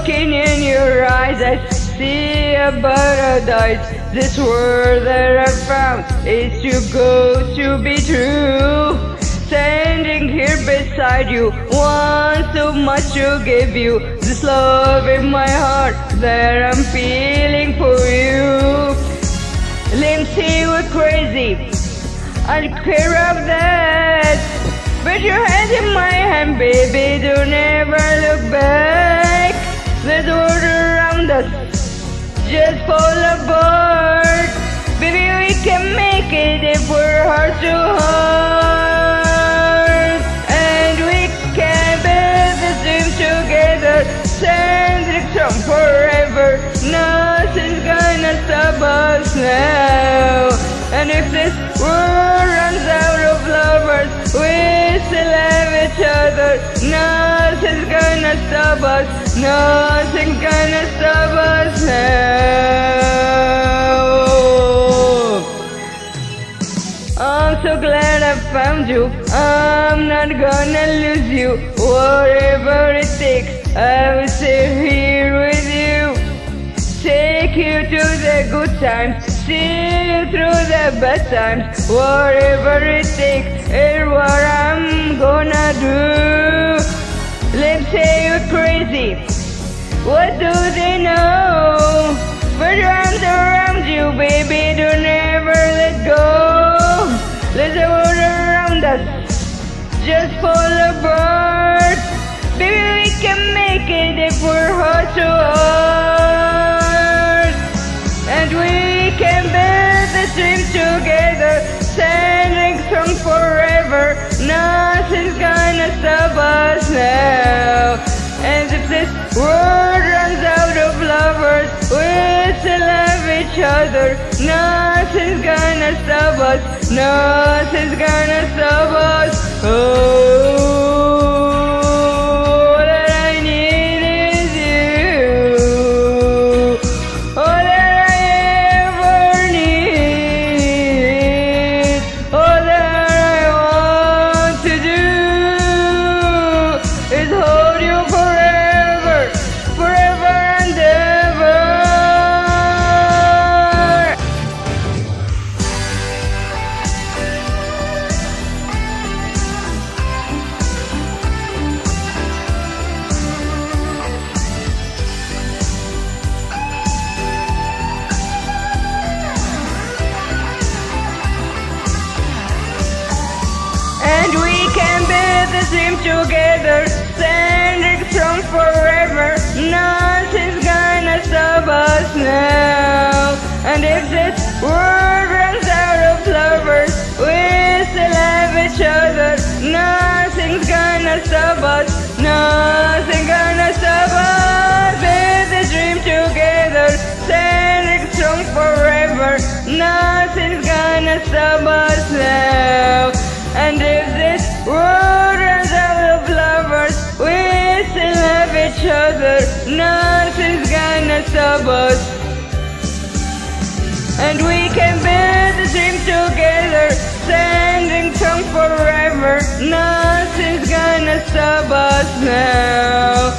Looking in your eyes, I see a paradise. This world that I found is too good to be true. Standing here beside you, want so much to give you. This love in my heart that I'm feeling for you. Let say we're crazy, I don't care of that. Put your hand in my hand, baby, don't ever look back. There's world around us, just fall apart. Baby, we can make it if we're heart to heart. And we can build this dream together, standing strong forever. Nothing's gonna stop us now. And if this world runs out of lovers, we still have each other. Nothing's gonna stop us. Nothing's gonna stop us now. I'm so glad I found you. I'm not gonna lose you. Whatever it takes, I will stay here with you. Take you to the good times, see you through the bad times. Whatever it takes is what I'm gonna do. Let's say you're crazy, what do they know? Put your arms around you, baby, don't ever let go. Let the world around us just fall apart. Baby, we can make it if we're heart to heart. And we can build this dream together, standing strong forever. Nothing's gonna stop us now. And if this world runs out of lovers, we still have each other. Nothing's gonna stop us. Nothing's gonna stop us. Oh, that I need is you. All that I ever need. All that I want to do is hold you forever, forever and ever. And we can build this dream together, standing strong forever. Nothing's gonna stop us now. And if this world runs out of lovers, we still have each other. Nothing's gonna stop us. Nothing's gonna stop us. Build this dream together, standing strong forever. Nothing's gonna stop us now. And if this world runs out of lovers, we still have each other. Nothing's gonna stop us. And we can build this dream together, standing strong forever. Nothing's gonna stop us now.